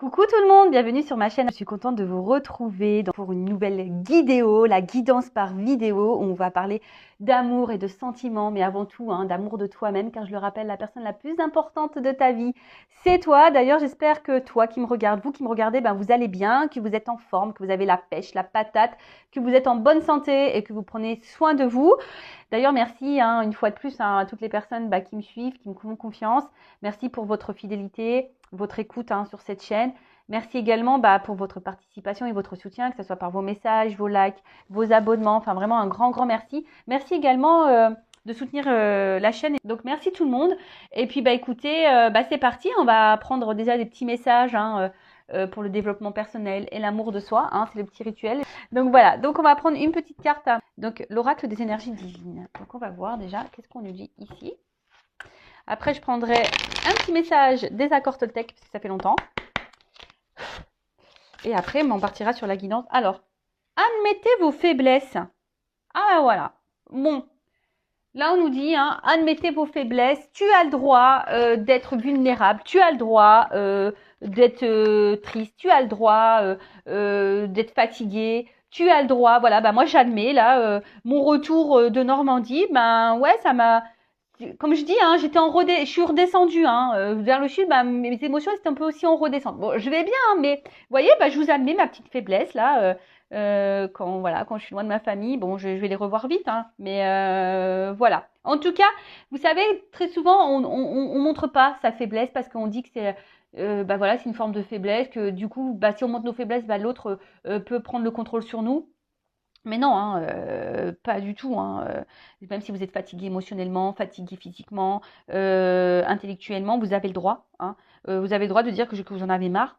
Coucou tout le monde, bienvenue sur ma chaîne. Je suis contente de vous retrouver pour une nouvelle vidéo, la guidance par vidéo, où on va parler d'amour et de sentiments, mais avant tout d'amour de toi-même, car je le rappelle, la personne la plus importante de ta vie, c'est toi. D'ailleurs, j'espère que toi qui me regardes, vous qui me regardez, vous allez bien, que vous êtes en forme, que vous avez la pêche, la patate, que vous êtes en bonne santé et que vous prenez soin de vous. D'ailleurs, merci une fois de plus à toutes les personnes qui me suivent, qui me font confiance. Merci pour votre fidélité, votre écoute sur cette chaîne. Merci également pour votre participation et votre soutien, que ce soit par vos messages, vos likes, vos abonnements. Enfin, vraiment un grand merci. Merci également de soutenir la chaîne. Donc, merci tout le monde. Et puis, écoutez, c'est parti. On va prendre déjà des petits messages pour le développement personnel et l'amour de soi. C'est le petit rituel. Donc, voilà. Donc, on va prendre une petite carte. Donc, l'oracle des énergies divines. Donc, on va voir déjà qu'est-ce qu'on nous dit ici. Après, je prendrai un petit message des accords Toltec, parce que ça fait longtemps. Et après, on partira sur la guidance. Alors, admettez vos faiblesses. Ah, voilà. Bon. Là, on nous dit, admettez vos faiblesses. Tu as le droit d'être vulnérable. Tu as le droit d'être triste. Tu as le droit d'être fatigué. Tu as le droit. Voilà, moi, j'admets, là, mon retour de Normandie, ouais, ça m'a... Comme je dis, je suis redescendue vers le sud. Mes émotions étaient un peu aussi en redescente. Bon, je vais bien, mais vous voyez, je vous admets ma petite faiblesse là. Quand je suis loin de ma famille, bon, je vais les revoir vite, mais voilà. En tout cas, vous savez, très souvent, on montre pas sa faiblesse parce qu'on dit que c'est c'est une forme de faiblesse, que du coup, si on montre nos faiblesses, l'autre peut prendre le contrôle sur nous. Mais non, pas du tout. Même si vous êtes fatigué émotionnellement, fatigué physiquement, intellectuellement, vous avez le droit. Vous avez le droit de dire que vous en avez marre.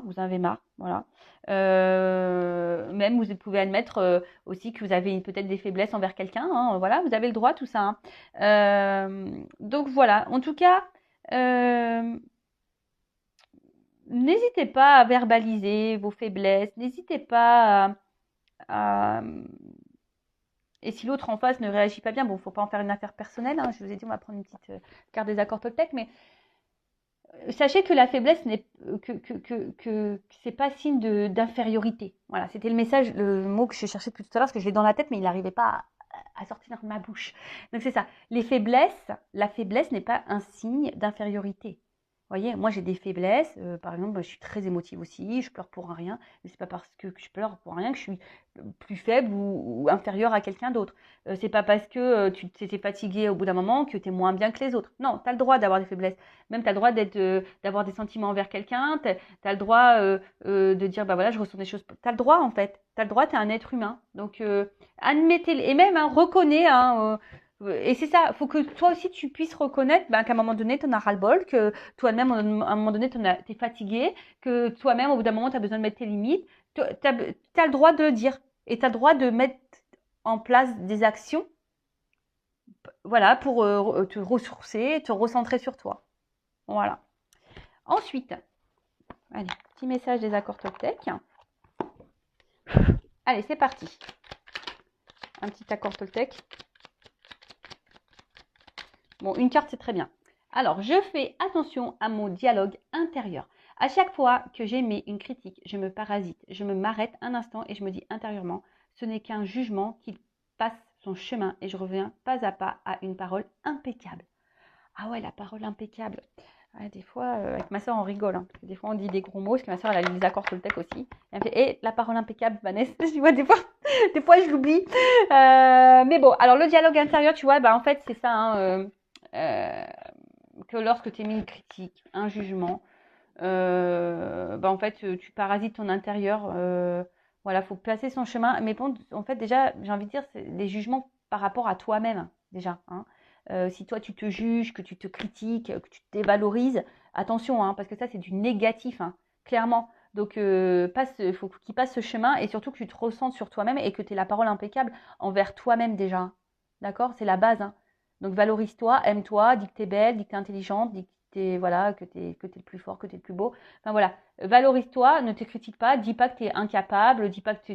Vous en avez marre, voilà. Même vous pouvez admettre aussi que vous avez peut-être des faiblesses envers quelqu'un. Voilà, vous avez le droit, tout ça. Donc voilà. En tout cas, n'hésitez pas à verbaliser vos faiblesses. N'hésitez pas et si l'autre en face ne réagit pas bien, bon, faut pas en faire une affaire personnelle. Je vous ai dit, on va prendre une petite carte des accords Toltec, mais sachez que la faiblesse n'est que c'est pas signe d'infériorité. Voilà, c'était le message, le mot que je cherchais depuis tout à l'heure, parce que je l'ai dans la tête, mais il n'arrivait pas à sortir de ma bouche. Donc c'est ça. La faiblesse n'est pas un signe d'infériorité. Vous voyez, moi j'ai des faiblesses. Par exemple, je suis très émotive aussi. Je pleure pour rien. Mais c'est pas parce que je pleure pour rien que je suis plus faible ou inférieure à quelqu'un d'autre. C'est pas parce que tu t'es fatigué au bout d'un moment que tu es moins bien que les autres. Non, tu as le droit d'avoir des faiblesses. Même tu as le droit d'avoir des sentiments envers quelqu'un. Tu as le droit de dire, voilà, je ressens des choses. Tu as le droit en fait. Tu as le droit, tu es un être humain. Donc, admettez-le. Et même, reconnais, et c'est ça, il faut que toi aussi tu puisses reconnaître qu'à un moment donné, tu en as ras-le-bol, que toi-même, à un moment donné, tu es fatigué, que toi-même, au bout d'un moment, tu as besoin de mettre tes limites. Tu as le droit de le dire. Et tu as le droit de mettre en place des actions voilà, pour te ressourcer, te recentrer sur toi. Voilà. Ensuite, allez, petit message des accords Toltec. Allez, c'est parti. Un petit accord Toltec. Bon, une carte, c'est très bien. Alors, je fais attention à mon dialogue intérieur. À chaque fois que j'émets une critique, je me parasite. Je m'arrête un instant et je me dis intérieurement, ce n'est qu'un jugement qui passe son chemin et je reviens pas à pas à une parole impeccable. Ah ouais, la parole impeccable. Ouais, des fois, avec ma soeur, on rigole. Parce que des fois, on dit des gros mots. Parce que ma soeur, elle a les accords Toltec aussi. Elle me fait, la parole impeccable, Vanessa. Tu vois, des fois, je l'oublie. Mais bon, alors le dialogue intérieur, tu vois, en fait, c'est ça. Que lorsque tu émets une critique, un jugement, en fait, tu parasites ton intérieur. Voilà, faut placer son chemin. Mais bon, en fait, déjà, j'ai envie de dire, c'est des jugements par rapport à toi-même, déjà. Si toi, tu te juges, que tu te critiques, que tu te dévalorises, attention, parce que ça, c'est du négatif, clairement. Donc, faut qu'il passe ce chemin et surtout que tu te ressentes sur toi-même et que tu aies la parole impeccable envers toi-même déjà. D'accord? C'est la base. Donc, valorise-toi, aime-toi, dis que tu es belle, dis que tu es intelligente, dis que que tu es le plus fort, que tu es le plus beau. Enfin, voilà. Valorise-toi, ne te critique pas, dis pas que tu es incapable, dis pas que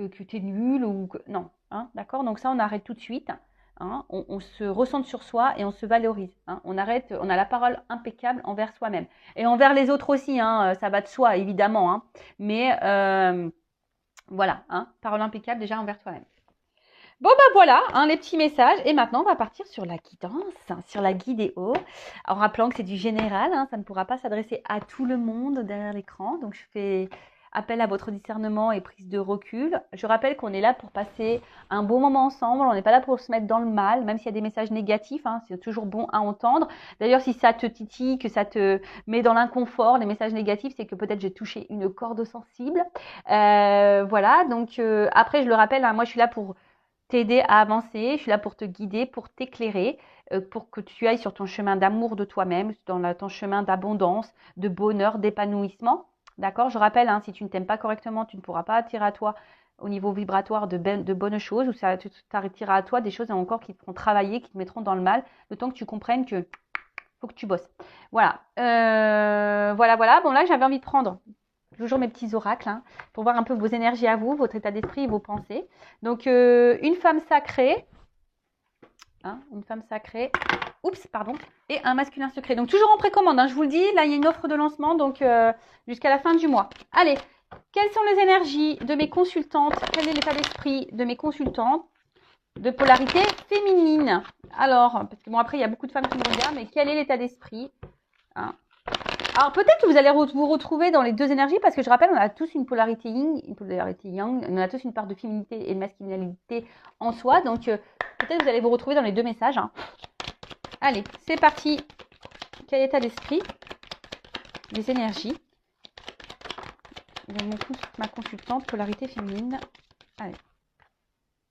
tu es nul ou que... Non. D'accord? Donc, ça, on arrête tout de suite. hein. On se recentre sur soi et on se valorise, hein. On arrête, on a la parole impeccable envers soi-même. Et envers les autres aussi, hein, ça va de soi, évidemment, hein. Mais voilà, hein, parole impeccable déjà envers soi-même. Bon, bah voilà, hein, les petits messages. Et maintenant, on va partir sur la guidance, hein, sur la guidéo. En rappelant que c'est du général, hein, ça ne pourra pas s'adresser à tout le monde derrière l'écran. Donc, je fais appel à votre discernement et prise de recul. Je rappelle qu'on est là pour passer un bon moment ensemble. On n'est pas là pour se mettre dans le mal, même s'il y a des messages négatifs, hein, c'est toujours bon à entendre. D'ailleurs, si ça te titille, que ça te met dans l'inconfort, les messages négatifs, c'est que peut-être j'ai touché une corde sensible. Voilà, donc après, je le rappelle, hein, moi, je suis là pour t'aider à avancer, je suis là pour te guider, pour t'éclairer, pour que tu ailles sur ton chemin d'amour de toi-même, ton chemin d'abondance, de bonheur, d'épanouissement. D'accord? Je rappelle, hein, si tu ne t'aimes pas correctement, tu ne pourras pas attirer à toi au niveau vibratoire de bonnes choses, ou ça t'attirera à toi des choses encore qui te feront travailler, qui te mettront dans le mal, le temps que tu comprennes que faut que tu bosses. Voilà. Voilà. Bon, là, j'avais envie de prendre toujours mes petits oracles, hein, pour voir un peu vos énergies à vous, votre état d'esprit et vos pensées. Donc, une femme sacrée, hein, une femme sacrée, oups, pardon, et un masculin secret. Donc, toujours en précommande, hein, je vous le dis, là, il y a une offre de lancement, donc jusqu'à la fin du mois. Allez, quelles sont les énergies de mes consultantes? Quel est l'état d'esprit de mes consultantes de polarité féminine? Alors, parce que bon, après, il y a beaucoup de femmes qui me regardent, mais quel est l'état d'esprit, hein? Alors peut-être que vous allez vous retrouver dans les deux énergies, parce que je rappelle, on a tous une polarité yin, une polarité yang, on a tous une part de féminité et de masculinité en soi, donc peut-être que vous allez vous retrouver dans les deux messages, hein. Allez, c'est parti. Quel état d'esprit? Les énergies de ma consultante polarité féminine. Allez.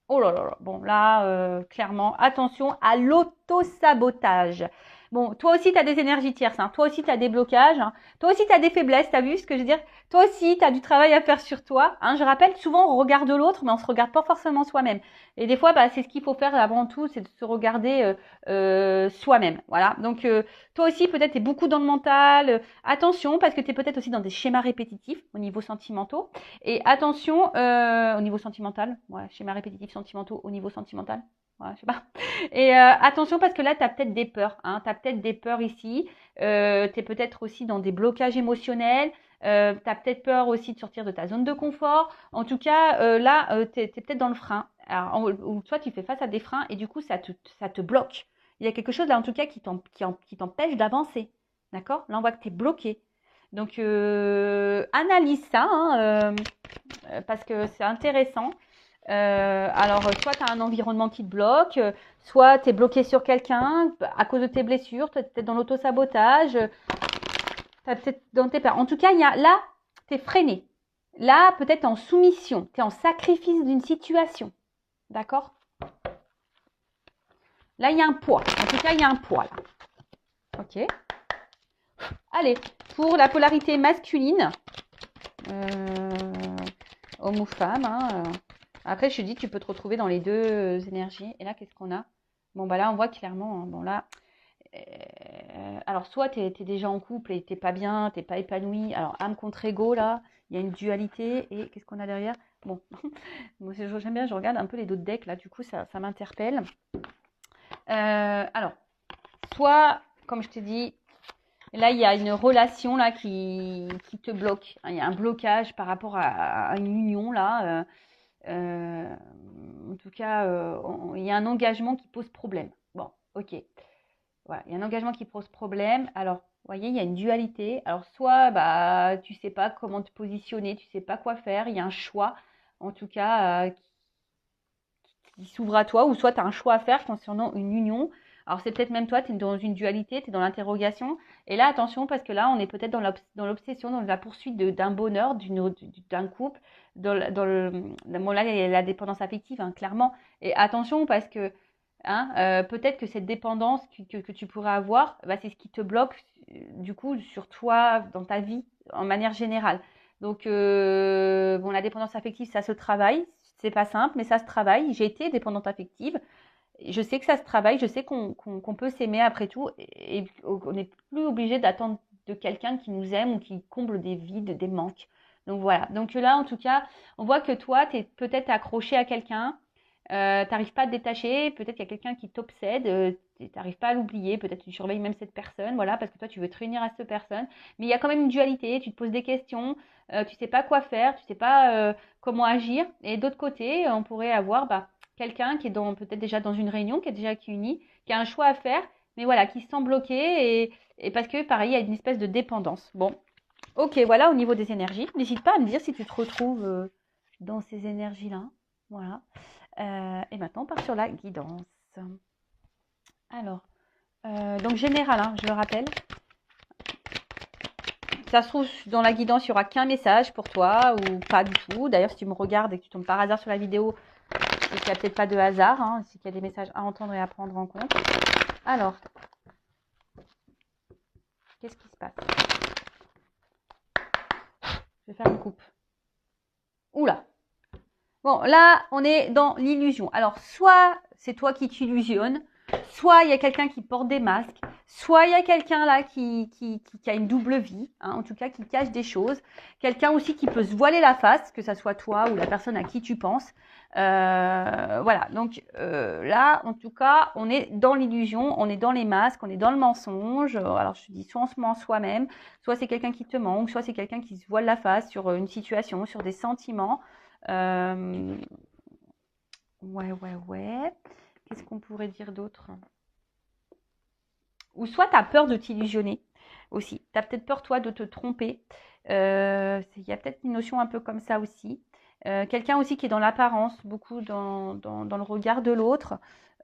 Oh là là là. Bon, là, clairement, attention à l'auto-sabotage. Bon, toi aussi, tu as des énergies tierces, hein. Toi aussi, tu as des blocages, hein. Toi aussi, tu as des faiblesses, tu as vu ce que je veux dire? Toi aussi, tu as du travail à faire sur toi, hein. Je rappelle, souvent, on regarde l'autre, mais on ne se regarde pas forcément soi-même. Et des fois, bah, c'est ce qu'il faut faire avant tout, c'est de se regarder soi-même. Voilà. Donc, toi aussi, peut-être, tu es beaucoup dans le mental. Attention, parce que tu es peut-être aussi dans des schémas répétitifs au niveau sentimentaux. Et attention, au niveau sentimental, ouais, schémas répétitifs sentimentaux au niveau sentimental. Ouais, je sais pas. Et attention parce que là, tu as peut-être des peurs, hein. Tu as peut-être des peurs ici. Tu es peut-être aussi dans des blocages émotionnels. Tu as peut-être peur aussi de sortir de ta zone de confort. En tout cas, là, tu es peut-être dans le frein. Alors, ou toi, tu fais face à des freins et du coup, ça te bloque. Il y a quelque chose là, en tout cas, qui t'empêche d'avancer. D'accord? Là, on voit que tu es bloqué. Donc, analyse ça, hein, parce que c'est intéressant. Alors, soit tu as un environnement qui te bloque, soit tu es bloqué sur quelqu'un à cause de tes blessures, tu es peut-être dans l'auto-sabotage, tu es peut-être dans tes peurs. En tout cas, là, tu es freiné. Là, peut-être en soumission, tu es en sacrifice d'une situation. D'accord? Là, il y a un poids. En tout cas, il y a un poids là. Ok. Allez, pour la polarité masculine, homme ou femme, hein, après, je te dis, tu peux te retrouver dans les deux énergies. Et là, qu'est-ce qu'on a? Bon, bah là, on voit clairement, hein, bon là, alors soit tu es déjà en couple et t'es pas bien, t'es pas épanoui. Alors, âme contre ego, là, il y a une dualité. Et qu'est-ce qu'on a derrière? Bon, moi, j'aime bien, je regarde un peu les d'autres decks, là, du coup, ça m'interpelle. Alors, soit, comme je t'ai dit, là, il y a une relation là qui te bloque, hein. Il y a un blocage par rapport à une union, là. En tout cas, il y a un engagement qui pose problème. Bon, ok. Voilà, il y a un engagement qui pose problème. Alors, vous voyez, il y a une dualité. Alors, soit bah, tu ne sais pas comment te positionner, tu ne sais pas quoi faire. Il y a un choix, en tout cas, qui s'ouvre à toi, ou soit tu as un choix à faire concernant une union. Alors, c'est peut-être même toi, tu es dans une dualité, tu es dans l'interrogation. Et là, attention, parce que là, on est peut-être dans l'obsession, dans la poursuite d'un bonheur, d'un couple. Bon, là, il y a la dépendance affective, hein, clairement. Et attention, parce que hein, peut-être que cette dépendance que tu pourrais avoir, bah, c'est ce qui te bloque, du coup, sur toi, dans ta vie, en manière générale. Donc, bon, la dépendance affective, ça se travaille. C'est pas simple, mais ça se travaille. J'ai été dépendante affective. Je sais que ça se travaille. Je sais qu'on peut s'aimer après tout. Et on n'est plus obligé d'attendre de quelqu'un qui nous aime ou qui comble des vides, des manques. Donc voilà. Donc là, en tout cas, on voit que toi, tu es peut-être accroché à quelqu'un. T'arrives pas à te détacher, peut-être qu'il y a quelqu'un qui t'obsède, t'arrives pas à l'oublier, peut-être tu surveilles même cette personne, voilà, parce que toi tu veux te réunir à cette personne, mais il y a quand même une dualité, tu te poses des questions, tu sais pas quoi faire, tu sais pas comment agir, et d'autre côté, on pourrait avoir quelqu'un qui est peut-être déjà dans une réunion, qui est déjà uni, qui a un choix à faire, mais voilà, qui se sent bloqué, et parce que pareil, il y a une espèce de dépendance. Bon, ok, voilà au niveau des énergies, n'hésite pas à me dire si tu te retrouves dans ces énergies-là, voilà. Et maintenant, on part sur la guidance. Alors, donc général, hein, je le rappelle. Ça se trouve, dans la guidance, il n'y aura qu'un message pour toi ou pas du tout. D'ailleurs, si tu me regardes et que tu tombes par hasard sur la vidéo, c'est qu'il n'y a peut-être pas de hasard, hein, c'est qu'il y a des messages à entendre et à prendre en compte. Alors, qu'est-ce qui se passe? Je vais faire une coupe. Oula! Bon, là, on est dans l'illusion. Alors, soit c'est toi qui t'illusionnes, soit il y a quelqu'un qui porte des masques, soit il y a quelqu'un là qui a une double vie, hein, en tout cas qui cache des choses. Quelqu'un aussi qui peut se voiler la face, que ça soit toi ou la personne à qui tu penses. Voilà, donc là, en tout cas, on est dans l'illusion, on est dans les masques, on est dans le mensonge. Alors, je te dis, soit on se ment soi-même, soit c'est quelqu'un qui te manque, soit c'est quelqu'un qui se voile la face sur une situation, sur des sentiments. Ouais. Qu'est-ce qu'on pourrait dire d'autre? Ou soit tu as peur de t'illusionner aussi. Tu as peut-être peur, toi, de te tromper. Il y a peut-être une notion un peu comme ça aussi. Quelqu'un aussi qui est dans l'apparence, beaucoup dans le regard de l'autre.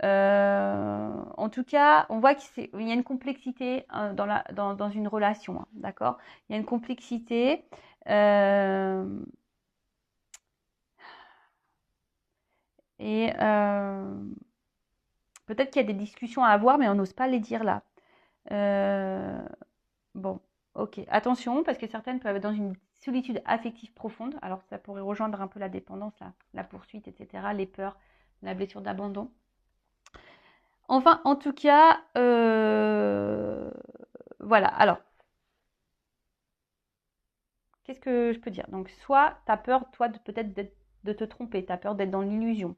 En tout cas, on voit qu'il y a une complexité hein, dans une relation. Hein, d'accord? Il y a une complexité. Et peut-être qu'il y a des discussions à avoir, mais on n'ose pas les dire là. Bon, ok. Attention, parce que certaines peuvent être dans une solitude affective profonde. Alors, ça pourrait rejoindre un peu la dépendance, la poursuite, etc., les peurs, la blessure d'abandon. Enfin, en tout cas, voilà. Alors, qu'est-ce que je peux dire? Donc, soit tu as peur, toi, peut-être de te tromper, tu as peur d'être dans l'illusion.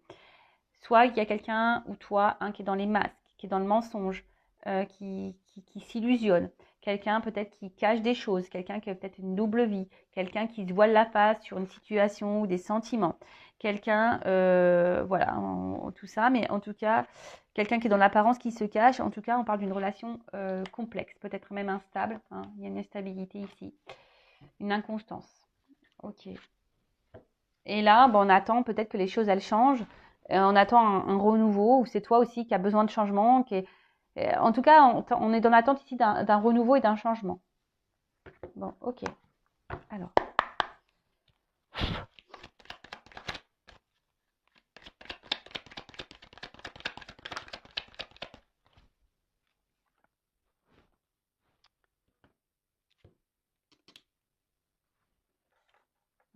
Soit il y a quelqu'un ou toi hein, qui est dans les masques, qui est dans le mensonge, qui s'illusionne. Quelqu'un peut-être qui cache des choses, quelqu'un qui a peut-être une double vie, quelqu'un qui se voile la face sur une situation ou des sentiments. Quelqu'un, voilà, tout ça, mais en tout cas, quelqu'un qui est dans l'apparence, qui se cache. En tout cas, on parle d'une relation complexe, peut-être même instable. Hein, il y a une instabilité ici, une inconstance. Ok. Et là, on attend peut-être que les choses, elles changent. On attend un renouveau, ou c'est toi aussi qui as besoin de changement. En tout cas, on est dans l'attente ici d'un renouveau et d'un changement. Bon, ok. Alors.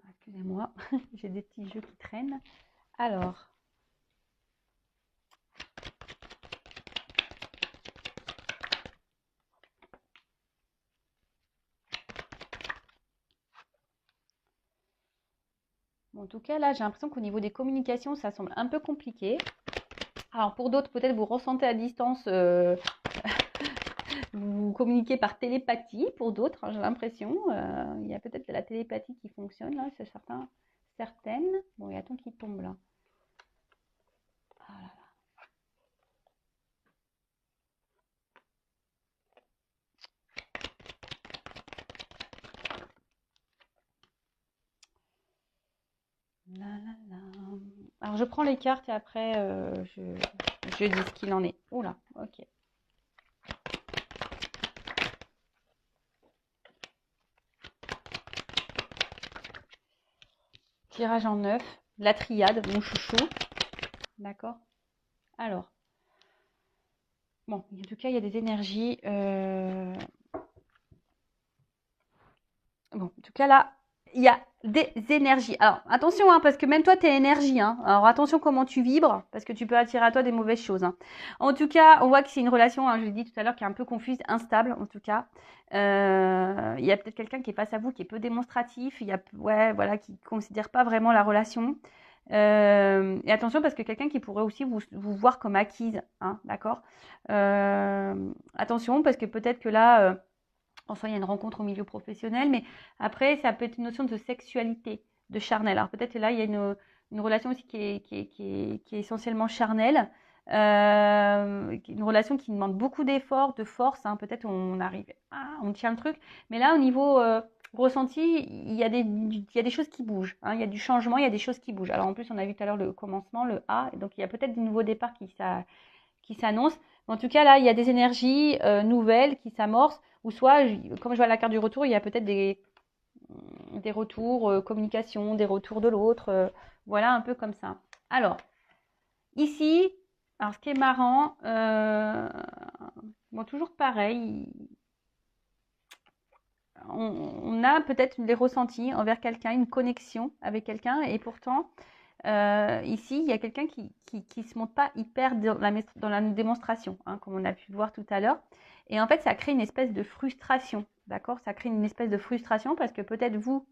Excusez-moi, j'ai des petits jeux qui traînent. Alors. Bon, en tout cas, là, j'ai l'impression qu'au niveau des communications, ça semble un peu compliqué. Alors, pour d'autres, peut-être vous ressentez à distance, vous communiquez par télépathie. Pour d'autres, hein, j'ai l'impression. Il y a peut-être de la télépathie qui fonctionne, là, c'est certain. Certaines. Bon, il y a ton qui tombe, là. Ah là là. La, la, la. Alors, je prends les cartes et après, je dis ce qu'il en est. Oula, ok. Tirage en 9. La triade, mon chouchou. D'accord. Alors. Bon, en tout cas, il y a des énergies. Bon, en tout cas, là, il y a des énergies. Alors, attention, hein, parce que même toi, tu es énergie. Hein. Alors, attention comment tu vibres, parce que tu peux attirer à toi des mauvaises choses. Hein. En tout cas, on voit que c'est une relation, hein, je l'ai dit tout à l'heure, qui est un peu confuse, instable, en tout cas. Il y a peut-être quelqu'un qui est face à vous, qui est peu démonstratif, il y a, ouais, voilà, qui ne considère pas vraiment la relation. Et attention parce que quelqu'un qui pourrait aussi vous voir comme acquise, hein, d'accord? Attention parce que peut-être que là, en soi, il y a une rencontre au milieu professionnel, mais après, ça peut être une notion de sexualité, de charnel. Alors peut-être que là, il y a une relation aussi qui est essentiellement charnelle, une relation qui demande beaucoup d'efforts, de force, hein. Peut-être on arrive, on tient le truc, mais là, au niveau ressenti, il y a des choses qui bougent, hein. Il y a du changement, il y a des choses qui bougent. Alors en plus, on a vu tout à l'heure le commencement, le A, donc il y a peut-être des nouveaux départs qui s'annoncent. En tout cas, là, il y a des énergies nouvelles qui s'amorcent, ou soit, comme je vois la carte du retour, il y a peut-être des retours, communication, des retours de l'autre, voilà, un peu comme ça. Alors, ici, alors ce qui est marrant, bon, toujours pareil, on a peut-être des ressentis envers quelqu'un, une connexion avec quelqu'un, et pourtant, ici, il y a quelqu'un qui se montre pas hyper dans la démonstration, hein, comme on a pu le voir tout à l'heure. Et en fait, ça crée une espèce de frustration, d'accord? Ça crée une espèce de frustration parce que peut-être vous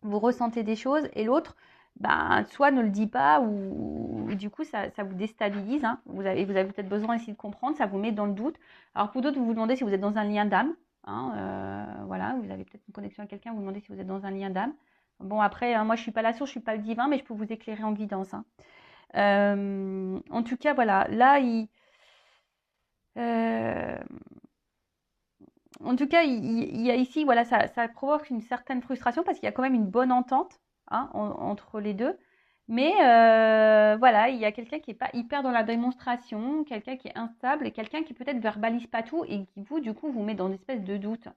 ressentez des choses et l'autre, ben, soit ne le dit pas ou du coup, ça vous déstabilise, hein. Vous avez peut-être besoin ici de comprendre, ça vous met dans le doute. Alors pour d'autres, vous vous demandez si vous êtes dans un lien d'âme, hein, voilà, vous avez peut-être une connexion à quelqu'un, vous vous demandez si vous êtes dans un lien d'âme. Bon, après, hein, moi, je suis pas la source, je suis pas le divin, mais je peux vous éclairer en guidance, hein. En tout cas, voilà, là, euh, en tout cas, il y a ici, voilà, ça provoque une certaine frustration parce qu'il y a quand même une bonne entente, hein, entre les deux. Mais voilà, il y a quelqu'un qui n'est pas hyper dans la démonstration, quelqu'un qui est instable et quelqu'un qui peut-être verbalise pas tout et qui vous, du coup, vous met dans une espèce de doute.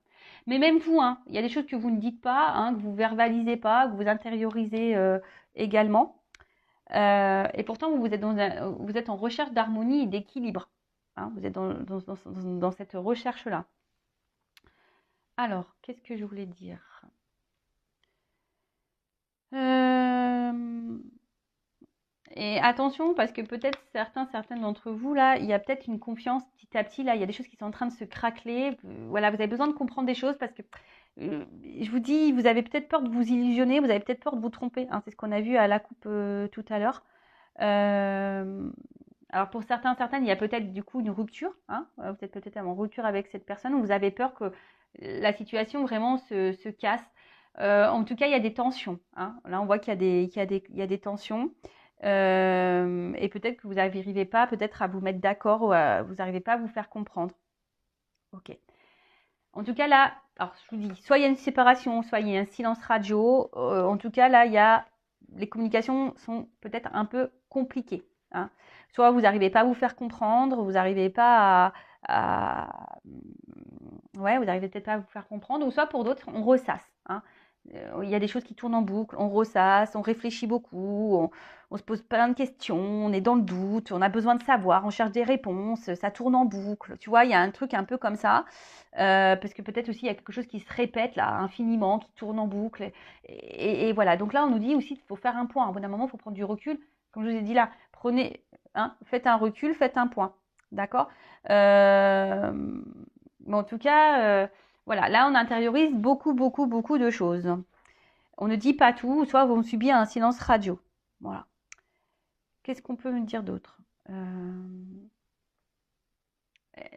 Mais même vous, hein, il y a des choses que vous ne dites pas, hein, que vous verbalisez pas, que vous intériorisez également. Et pourtant, vous êtes en recherche d'harmonie et d'équilibre, hein, vous êtes dans cette recherche-là. Alors, qu'est-ce que je voulais dire? Euh, Et attention, parce que peut-être certaines d'entre vous, là, il y a peut-être une confiance petit à petit, là, il y a des choses qui sont en train de se craqueler. Voilà, vous avez besoin de comprendre des choses parce que, je vous dis, vous avez peut-être peur de vous illusionner, vous avez peut-être peur de vous tromper, hein, c'est ce qu'on a vu à la coupe tout à l'heure. Euh, alors pour certaines, il y a peut-être du coup une rupture, hein, vous êtes peut-être en rupture avec cette personne, ou vous avez peur que la situation vraiment se casse. En tout cas, il y a des tensions, hein. Là, on voit qu'il y a des tensions. Et peut-être que vous n'arrivez pas peut-être à vous mettre d'accord ou vous n'arrivez pas à vous faire comprendre. Ok. En tout cas, là, alors je vous dis, soit il y a une séparation, soit il y a un silence radio. En tout cas, là, les communications sont peut-être un peu compliquées, hein. Soit vous n'arrivez pas à vous faire comprendre, vous n'arrivez pas ouais, vous n'arrivez peut-être pas à vous faire comprendre, ou soit pour d'autres, on ressasse, hein. Il y a des choses qui tournent en boucle, on ressasse, on réfléchit beaucoup, on se pose plein de questions, on est dans le doute, on a besoin de savoir, on cherche des réponses, ça tourne en boucle. Tu vois, il y a un truc un peu comme ça, parce que peut-être aussi il y a quelque chose qui se répète là infiniment, qui tourne en boucle. Et voilà, donc là on nous dit aussi qu'il faut faire un point. Au bout d'un moment, il faut prendre du recul. Comme je vous ai dit là, prenez, hein, faites un recul, faites un point. D'accord. Mais en tout cas, voilà, là on intériorise beaucoup, beaucoup, beaucoup de choses. On ne dit pas tout, soit on subit un silence radio. Voilà. Qu'est-ce qu'on peut me dire d'autre?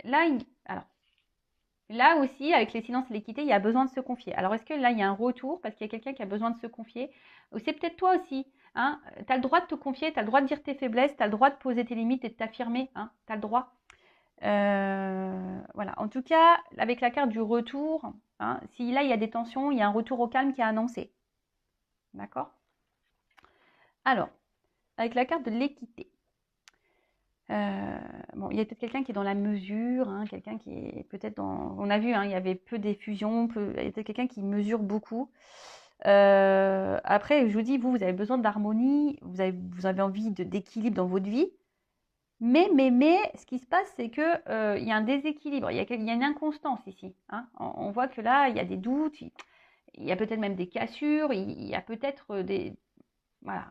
Là, alors, là aussi, avec les silences et l'équité, il y a besoin de se confier. Alors, est-ce que là, il y a un retour parce qu'il y a quelqu'un qui a besoin de se confier? Ou c'est peut-être toi aussi, hein? Tu as le droit de te confier, tu as le droit de dire tes faiblesses, tu as le droit de poser tes limites et de t'affirmer, hein? Tu as le droit. Voilà. En tout cas, avec la carte du retour, hein, si là, il y a des tensions, il y a un retour au calme qui est annoncé. D'accord? Alors, avec la carte de l'équité. Bon, il y a peut-être quelqu'un qui est dans la mesure, hein, quelqu'un qui est peut-être dans. On a vu, hein, il y avait peu d'effusion, il y a peut-être quelqu'un qui mesure beaucoup. Après, je vous dis, vous avez besoin d'harmonie, vous avez envie d'équilibre dans votre vie. Mais, ce qui se passe, c'est que il y a un déséquilibre, il y a une inconstance ici, hein. On voit que là, il y a des doutes, il y a peut-être même des cassures, il y a peut-être des. Voilà,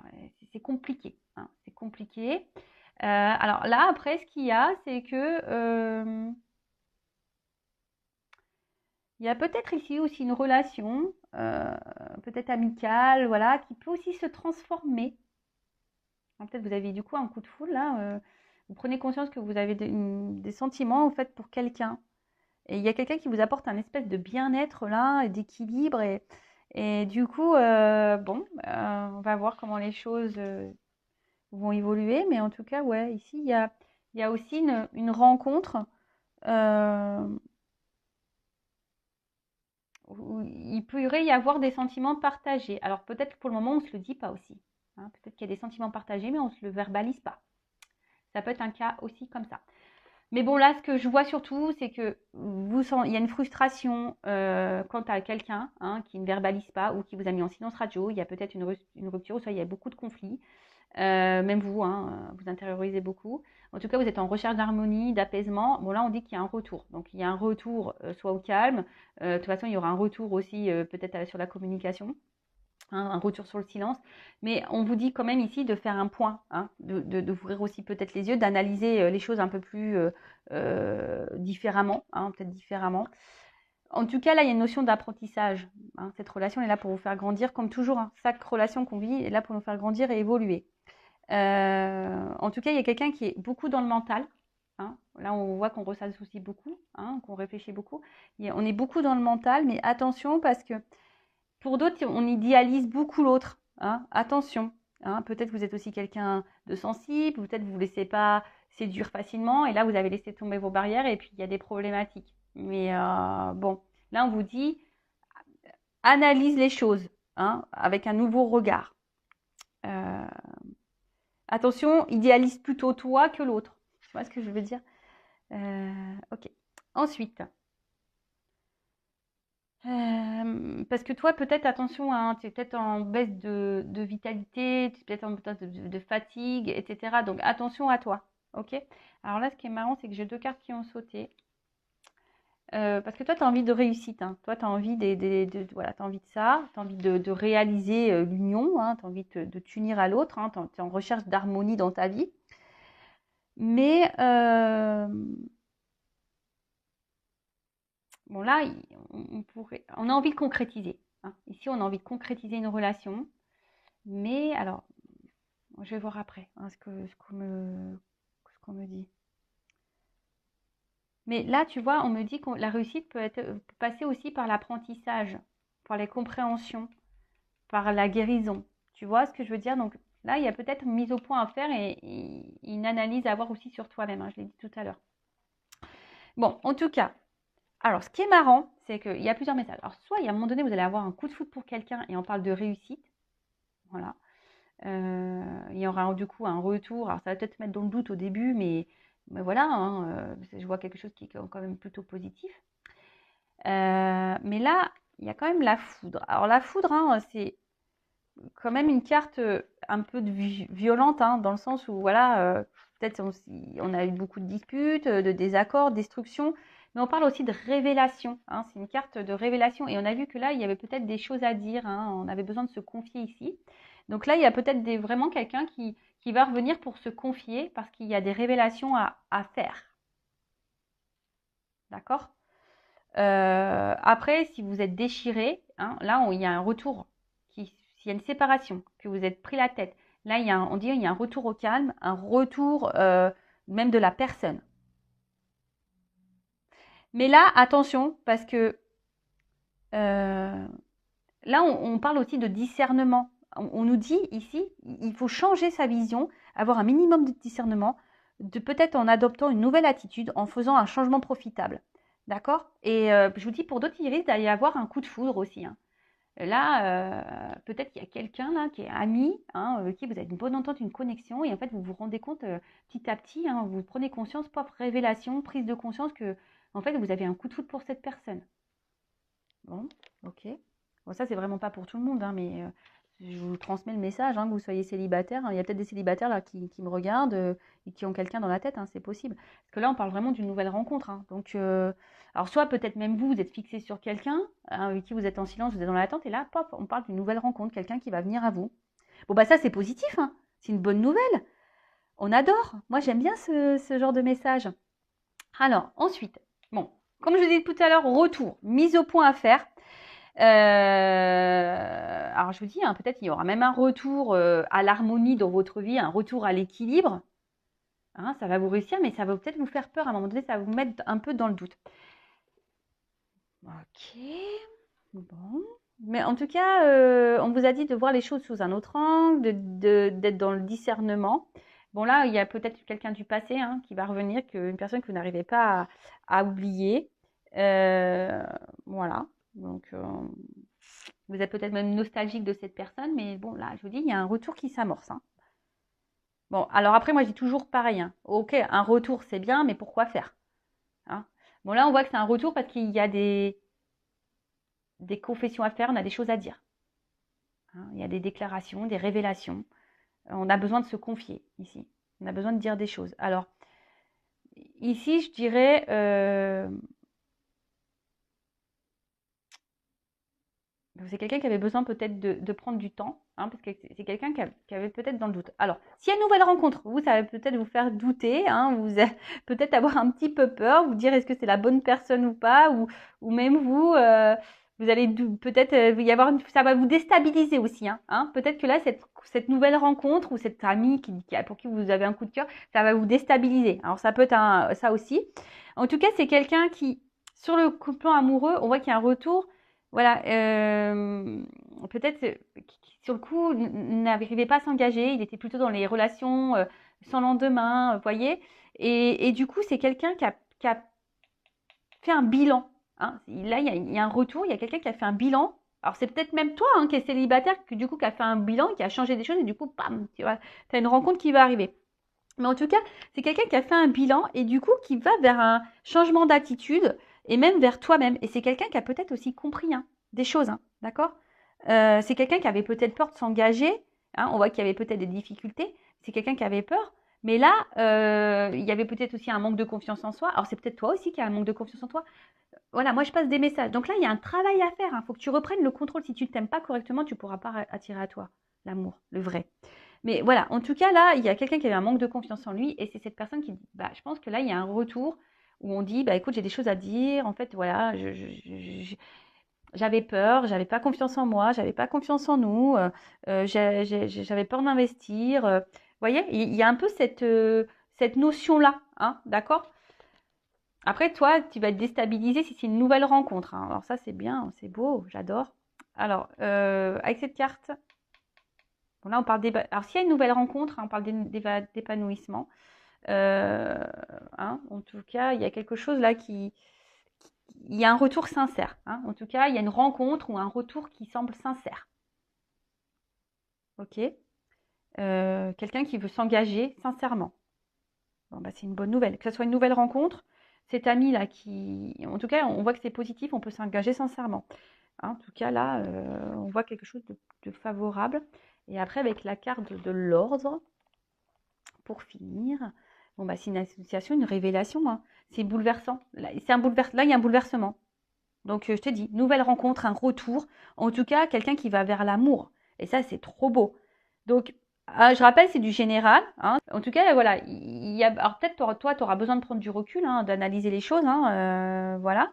c'est compliqué, hein, c'est compliqué. Alors là, après, ce qu'il y a, c'est que il y a peut-être ici aussi une relation, peut-être amicale, voilà, qui peut aussi se transformer, Peut-être vous avez du coup un coup de foudre là. Vous prenez conscience que vous avez des sentiments en fait pour quelqu'un. Et il y a quelqu'un qui vous apporte un espèce de bien-être là, et d'équilibre. Et du coup, on va voir comment les choses vont évoluer. Mais en tout cas, ouais, ici, il y a aussi une rencontre euh, où il pourrait y avoir des sentiments partagés. Alors peut-être que pour le moment, on ne se le dit pas aussi. Hein. Peut-être qu'il y a des sentiments partagés, mais on ne se le verbalise pas. Ça peut être un cas aussi comme ça. Mais bon, là, ce que je vois surtout, c'est que il y a une frustration quant à quelqu'un qui ne verbalise pas ou qui vous a mis en silence radio. Il y a peut-être une rupture, ou soit il y a beaucoup de conflits. Même vous, vous intériorisez beaucoup. En tout cas, vous êtes en recherche d'harmonie, d'apaisement. Bon, là, on dit qu'il y a un retour. Donc, il y a un retour soit au calme. De toute façon, il y aura un retour aussi peut-être sur la communication. Un retour sur le silence, mais on vous dit quand même ici de faire un point, d'ouvrir aussi peut-être les yeux, d'analyser les choses un peu plus différemment, peut-être différemment. En tout cas, là, il y a une notion d'apprentissage. Cette relation est là pour vous faire grandir, comme toujours. Chaque relation qu'on vit est là pour nous faire grandir et évoluer. En tout cas, il y a quelqu'un qui est beaucoup dans le mental. Là, on voit qu'on ressasse aussi beaucoup, qu'on réfléchit beaucoup. On est beaucoup dans le mental, mais attention parce que pour d'autres, on idéalise beaucoup l'autre. Attention. Peut-être vous êtes aussi quelqu'un de sensible, peut-être vous ne vous laissez pas séduire facilement, et là, vous avez laissé tomber vos barrières, et puis il y a des problématiques. Mais bon, là, on vous dit, analyse les choses avec un nouveau regard. Attention, idéalise plutôt toi que l'autre. Tu vois ce que je veux dire? Ok. Ensuite, parce que toi, peut-être, attention, tu es peut-être en baisse de vitalité, tu es peut-être en baisse de fatigue, etc. Donc, attention à toi. Ok. Alors là, ce qui est marrant, c'est que j'ai 2 cartes qui ont sauté. Parce que toi, tu as envie de réussite. Toi, tu as envie voilà, t'as envie de ça. Tu as envie de réaliser l'union. Tu as envie de t'unir à l'autre. Tu es en recherche d'harmonie dans ta vie. Mais bon, là, on a envie de concrétiser. Ici, on a envie de concrétiser une relation. Mais alors, je vais voir après ce qu'on me dit. Mais là, tu vois, on me dit que la réussite peut passer aussi par l'apprentissage, par les compréhensions, par la guérison. Tu vois ce que je veux dire? Donc là, il y a peut-être une mise au point à faire et une analyse à avoir aussi sur toi-même. Je l'ai dit tout à l'heure. Bon, en tout cas, alors ce qui est marrant, c'est qu'il y a plusieurs messages. Alors, soit il y a un moment donné, vous allez avoir un coup de foudre pour quelqu'un et on parle de réussite. Voilà. Il y aura du coup un retour. Alors, ça va peut-être mettre dans le doute au début, mais voilà, je vois quelque chose qui est quand même plutôt positif. Mais là, il y a quand même la foudre. Alors, la foudre, c'est quand même une carte un peu violente, dans le sens où, voilà, peut-être on a eu beaucoup de disputes, de désaccords, de destruction, mais on parle aussi de révélation. C'est une carte de révélation. Et on a vu que là, il y avait peut-être des choses à dire. On avait besoin de se confier ici. Donc là, il y a peut-être vraiment quelqu'un qui va revenir pour se confier parce qu'il y a des révélations à faire. D'accord? Après, si vous êtes déchiré, là, il y a un retour. S'il y a une séparation, que vous êtes pris la tête, là, on dit qu'il y a un retour au calme, un retour même de la personne. Mais là, attention, parce que là, on parle aussi de discernement. On nous dit ici, il faut changer sa vision, avoir un minimum de discernement, peut-être en adoptant une nouvelle attitude, en faisant un changement profitable. D'accord? Et je vous dis, pour d'autres, il risque d'y avoir un coup de foudre aussi. Là, peut-être qu'il y a quelqu'un là qui est ami, avec qui vous avez une bonne entente, une connexion, et en fait, vous vous rendez compte petit à petit, vous prenez conscience, propre révélation, prise de conscience que, en fait, vous avez un coup de foudre pour cette personne. Bon, ok. Bon, ça, c'est vraiment pas pour tout le monde, mais je vous transmets le message, que vous soyez célibataire. Il y a peut-être des célibataires là qui me regardent et qui ont quelqu'un dans la tête, c'est possible. Parce que là, on parle vraiment d'une nouvelle rencontre. Donc, alors soit peut-être même vous êtes fixé sur quelqu'un avec qui vous êtes en silence, vous êtes dans l'attente, et là, pop, on parle d'une nouvelle rencontre, quelqu'un qui va venir à vous. Bon, bah ça, c'est positif, c'est une bonne nouvelle. On adore. Moi, j'aime bien ce genre de message. Alors, ensuite, bon, comme je vous ai dit tout à l'heure, retour, mise au point à faire. alors je vous dis, hein, peut-être il y aura même un retour à l'harmonie dans votre vie, un retour à l'équilibre. Hein, ça va vous réussir, mais ça va peut-être vous faire peur. À un moment donné, ça va vous mettre un peu dans le doute. Ok, bon. Mais en tout cas, on vous a dit de voir les choses sous un autre angle, d'être dans le discernement. Bon, là, il y a peut-être quelqu'un du passé hein, qui va revenir, une personne que vous n'arrivez pas à oublier. Voilà. Donc, vous êtes peut-être même nostalgique de cette personne, mais bon, là, je vous dis, il y a un retour qui s'amorce. Hein. Bon, alors après, moi, je dis toujours pareil. Hein. Ok, un retour, c'est bien, mais pourquoi faire hein. Bon, là, on voit que c'est un retour parce qu'il y a des confessions à faire, on a des choses à dire. Hein, il y a des déclarations, des révélations. On a besoin de se confier ici. On a besoin de dire des choses. Alors, ici, je dirais... c'est quelqu'un qui avait besoin peut-être de prendre du temps, hein, parce que c'est quelqu'un qui avait peut-être dans le doute. Alors, s'il y a une nouvelle rencontre, vous, ça va peut-être vous faire douter, hein, vous peut-être avoir un petit peu peur, vous dire est-ce que c'est la bonne personne ou pas, ou même vous, vous allez peut-être y avoir, ça va vous déstabiliser aussi. Hein. Peut-être que là, cette nouvelle rencontre ou cette amie pour qui vous avez un coup de cœur, ça va vous déstabiliser. Alors, ça peut être ça aussi. En tout cas, c'est quelqu'un qui, sur le plan amoureux, on voit qu'il y a un retour. Voilà, peut-être qui, sur le coup, n'arrivait pas à s'engager. Il était plutôt dans les relations sans lendemain, vous voyez. Et du coup, c'est quelqu'un qui a fait un bilan. Hein. Là, il y a un retour, il y a quelqu'un qui a fait un bilan. Alors, c'est peut-être même toi hein, qui est célibataire, du coup, qui a fait un bilan, qui a changé des choses, et du coup, bam, tu vois, tu as une rencontre qui va arriver. Mais en tout cas, c'est quelqu'un qui a fait un bilan et du coup qui va vers un changement d'attitude et même vers toi-même. Et c'est quelqu'un qui a peut-être aussi compris hein, des choses, hein, d'accord c'est quelqu'un qui avait peut-être peur de s'engager. Hein, on voit qu'il y avait peut-être des difficultés. C'est quelqu'un qui avait peur. Mais là, il y avait peut-être aussi un manque de confiance en soi. Alors c'est peut-être toi aussi qui as un manque de confiance en toi. Voilà, moi je passe des messages. Donc là, il y a un travail à faire. Il faut que tu reprennes le contrôle. Si tu ne t'aimes pas correctement, tu ne pourras pas attirer à toi l'amour, le vrai. Mais voilà, en tout cas, là, il y a quelqu'un qui avait un manque de confiance en lui et c'est cette personne qui dit, bah, je pense que là, il y a un retour où on dit, bah, écoute, j'ai des choses à dire. En fait, voilà, j'avais peur, j'avais pas confiance en moi, j'avais pas confiance en nous, j'avais peur d'investir. Vous voyez, il y a un peu cette notion-là, hein, d'accord? Après, toi, tu vas être déstabilisé si c'est une nouvelle rencontre. Hein. Alors ça, c'est bien, c'est beau, j'adore. Alors, avec cette carte, bon, là, on parle alors, s'il y a une nouvelle rencontre, hein, on parle d'épanouissement. Hein, en tout cas, il y a quelque chose là il y a un retour sincère. Hein. En tout cas, il y a une rencontre ou un retour qui semble sincère. Ok. Quelqu'un qui veut s'engager sincèrement. Bon, bah, c'est une bonne nouvelle. Que ce soit une nouvelle rencontre, cet ami là en tout cas, on voit que c'est positif, on peut s'engager sincèrement. Hein, en tout cas, là, on voit quelque chose de favorable. Et après, avec la carte de l'ordre, pour finir, bon, bah, c'est une association, une révélation. Hein. C'est bouleversant. Là, il y a un bouleversement. Donc, je te dis, nouvelle rencontre, un retour. En tout cas, quelqu'un qui va vers l'amour. Et ça, c'est trop beau. Donc, je rappelle, c'est du général. Hein. En tout cas, voilà. Alors, peut-être, toi, tu auras besoin de prendre du recul, hein, d'analyser les choses. Hein, voilà.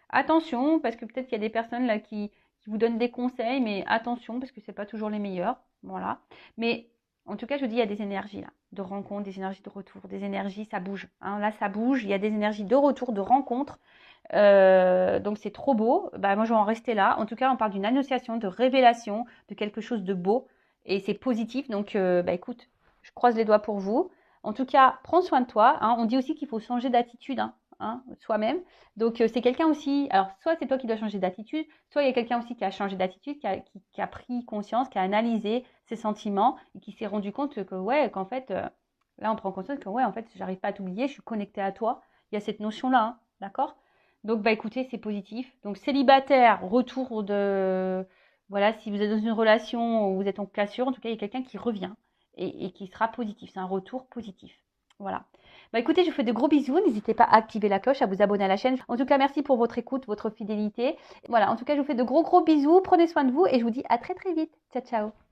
Attention, parce que peut-être qu'il y a des personnes là qui vous donnent des conseils, mais attention, parce que ce n'est pas toujours les meilleurs. Voilà. Mais en tout cas, je vous dis, il y a des énergies là, de rencontre, des énergies de retour, des énergies, ça bouge. Hein. Là, ça bouge. Il y a des énergies de retour, de rencontre. Donc c'est trop beau. Bah, moi je vais en rester là. En tout cas, on parle d'une annonciation, de révélation, de quelque chose de beau et c'est positif. Donc bah, écoute, je croise les doigts pour vous. En tout cas, prends soin de toi. Hein. On dit aussi qu'il faut changer d'attitude soi-même. Donc c'est quelqu'un aussi. Alors soit c'est toi qui dois changer d'attitude, soit il y a quelqu'un aussi qui a changé d'attitude, qui a pris conscience, qui a analysé ses sentiments et qui s'est rendu compte que ouais, qu'en fait là on prend conscience que ouais, en fait j'arrive pas à t'oublier, je suis connectée à toi. Il y a cette notion là, d'accord? Donc, bah écoutez, c'est positif. Donc, célibataire, retour de... Voilà, si vous êtes dans une relation où vous êtes en cassure, en tout cas, il y a quelqu'un qui revient et qui sera positif. C'est un retour positif. Voilà. Bah écoutez, je vous fais de gros bisous. N'hésitez pas à activer la cloche, à vous abonner à la chaîne. En tout cas, merci pour votre écoute, votre fidélité. Voilà, en tout cas, je vous fais de gros bisous. Prenez soin de vous et je vous dis à très très vite. Ciao, ciao.